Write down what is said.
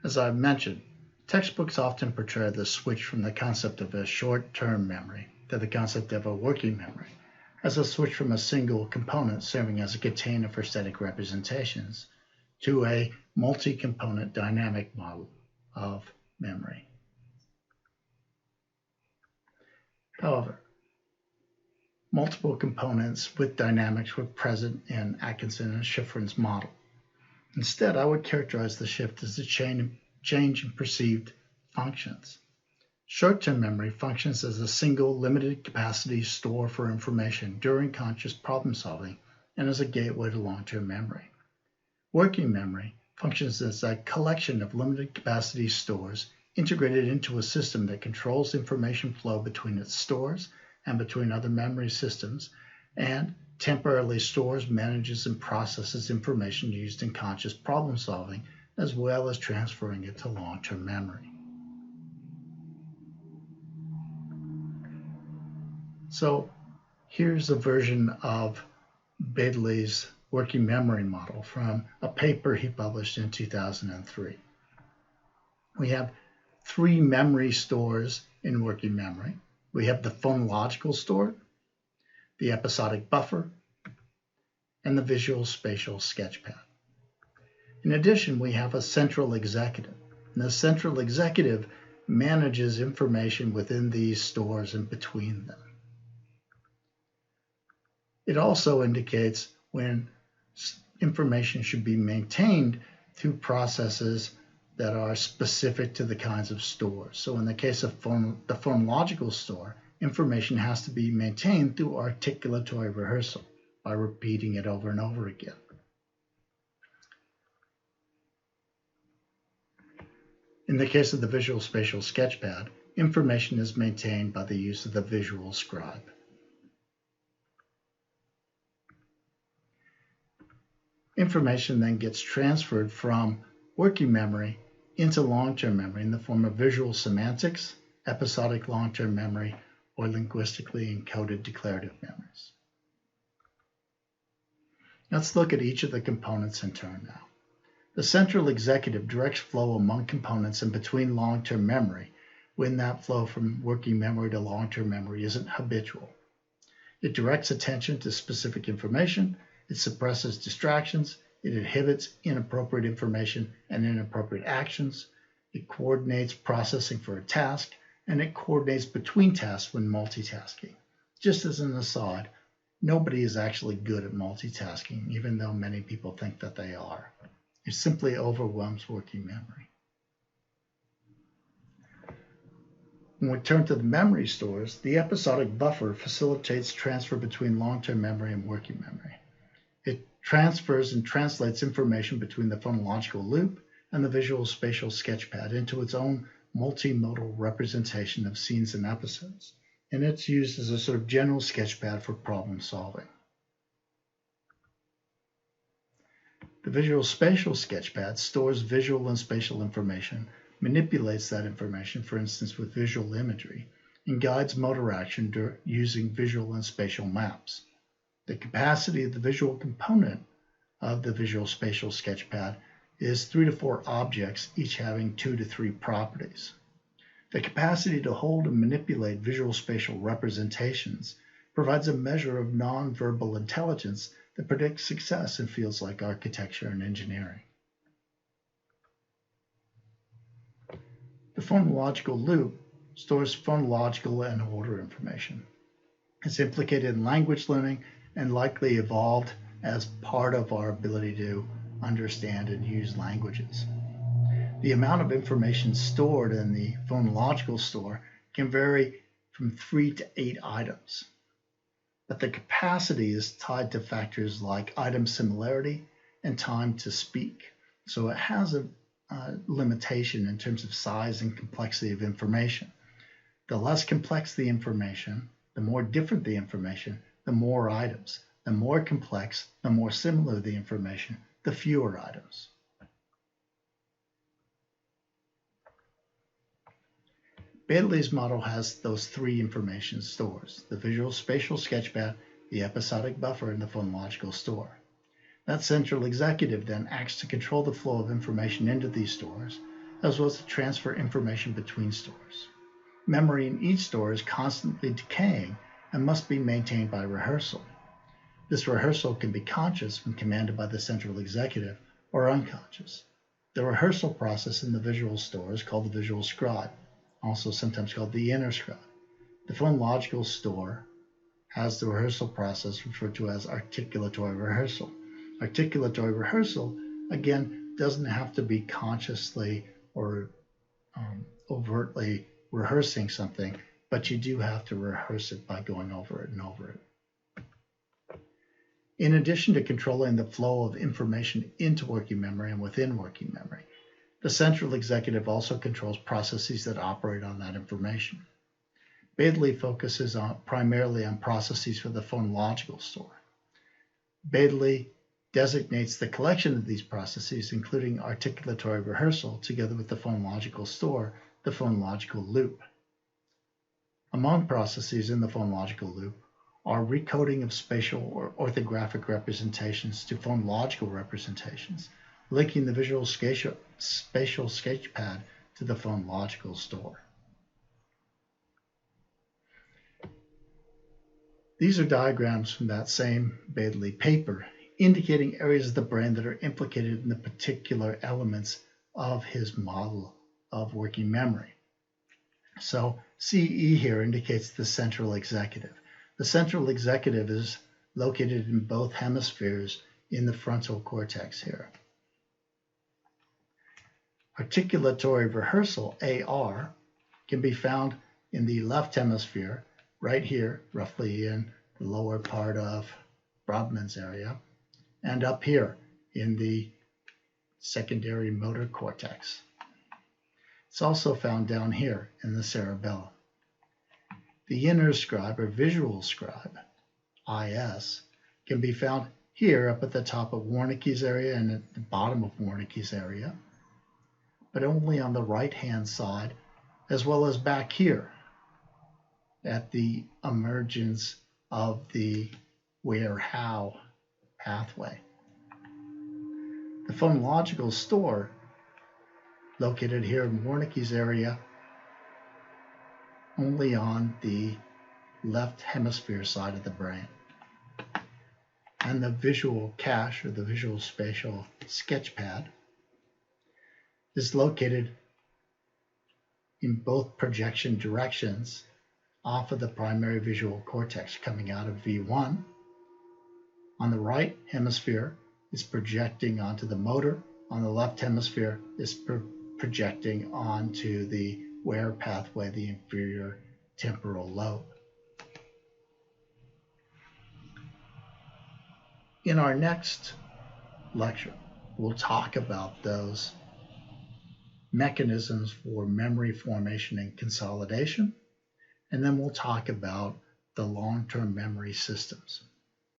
As I've mentioned, textbooks often portray the switch from the concept of a short-term memory to the concept of a working memory as a switch from a single component serving as a container for static representations to a multi-component dynamic model of memory. However, multiple components with dynamics were present in Atkinson and Shiffrin's model. Instead, I would characterize the shift as a change in perceived functions. Short-term memory functions as a single limited capacity store for information during conscious problem solving and as a gateway to long-term memory. Working memory functions as a collection of limited capacity stores integrated into a system that controls information flow between its stores and between other memory systems, and temporarily stores, manages, and processes information used in conscious problem solving, as well as transferring it to long-term memory. So here's a version of Baddeley's working memory model from a paper he published in 2003. We have three memory stores in working memory. We have the phonological store, the episodic buffer, and the visual spatial sketchpad. In addition, we have a central executive. And the central executive manages information within these stores and between them. It also indicates when information should be maintained through processes that are specific to the kinds of stores. So in the case of the phonological store, information has to be maintained through articulatory rehearsal by repeating it over and over again. In the case of the visual spatial sketchpad, information is maintained by the use of the visual scribe. Information then gets transferred from working memory into long-term memory in the form of visual semantics, episodic long-term memory, or linguistically encoded declarative memories. Let's look at each of the components in turn now. The central executive directs flow among components and between long-term memory when that flow from working memory to long-term memory isn't habitual. It directs attention to specific information, it suppresses distractions, it inhibits inappropriate information and inappropriate actions, it coordinates processing for a task, and it coordinates between tasks when multitasking. Just as an aside, nobody is actually good at multitasking, even though many people think that they are. It simply overwhelms working memory. When we turn to the memory stores, the episodic buffer facilitates transfer between long-term memory and working memory. It transfers and translates information between the phonological loop and the visual spatial sketchpad into its own multimodal representation of scenes and episodes, and it's used as a sort of general sketchpad for problem solving. The visual spatial sketchpad stores visual and spatial information, manipulates that information, for instance with visual imagery, and guides motor action using visual and spatial maps. The capacity of the visual component of the visual spatial sketchpad is 3 to 4 objects, each having 2 to 3 properties. The capacity to hold and manipulate visual spatial representations provides a measure of nonverbal intelligence that predicts success in fields like architecture and engineering. The phonological loop stores phonological and order information. It's implicated in language learning and likely evolved as part of our ability to understand and use languages. The amount of information stored in the phonological store can vary from 3 to 8 items, but the capacity is tied to factors like item similarity and time to speak. So it has a limitation in terms of size and complexity of information. The less complex the information, the more different the information, the more items. The more complex, the more similar the information, the fewer items. Baddeley's model has those 3 information stores: the visual spatial sketchpad, the episodic buffer, and the phonological store. That central executive then acts to control the flow of information into these stores, as well as to transfer information between stores. Memory in each store is constantly decaying and must be maintained by rehearsal. This rehearsal can be conscious when commanded by the central executive or unconscious. The rehearsal process in the visual store is called the visual scribe, also sometimes called the inner scribe. The phonological store has the rehearsal process referred to as articulatory rehearsal. Articulatory rehearsal, again, doesn't have to be consciously or overtly rehearsing something, but you do have to rehearse it by going over it and over it. In addition to controlling the flow of information into working memory and within working memory, the central executive also controls processes that operate on that information. Baddeley focuses primarily on processes for the phonological store. Baddeley designates the collection of these processes, including articulatory rehearsal, together with the phonological store, the phonological loop. Among processes in the phonological loop are recoding of spatial or orthographic representations to phonological representations, linking the visual spatial sketchpad to the phonological store. These are diagrams from that same Baddeley paper, indicating areas of the brain that are implicated in the particular elements of his model of working memory. So CE here indicates the central executive. The central executive is located in both hemispheres in the frontal cortex here. Articulatory rehearsal, AR, can be found in the left hemisphere, right here, roughly in the lower part of Brodmann's area, and up here in the secondary motor cortex. It's also found down here in the cerebellum. The inner scribe or visual scribe, IS, can be found here up at the top of Wernicke's area and at the bottom of Wernicke's area, but only on the right-hand side, as well as back here at the emergence of the where-how pathway. The phonological store, located here in Wernicke's area, only on the left hemisphere side of the brain. And the visual cache, or the visual spatial sketchpad, is located in both projection directions off of the primary visual cortex coming out of V1. On the right hemisphere is projecting onto the motor. On the left hemisphere is projecting onto the where pathway, the inferior temporal lobe. In our next lecture, we'll talk about those mechanisms for memory formation and consolidation, and then we'll talk about the long-term memory systems.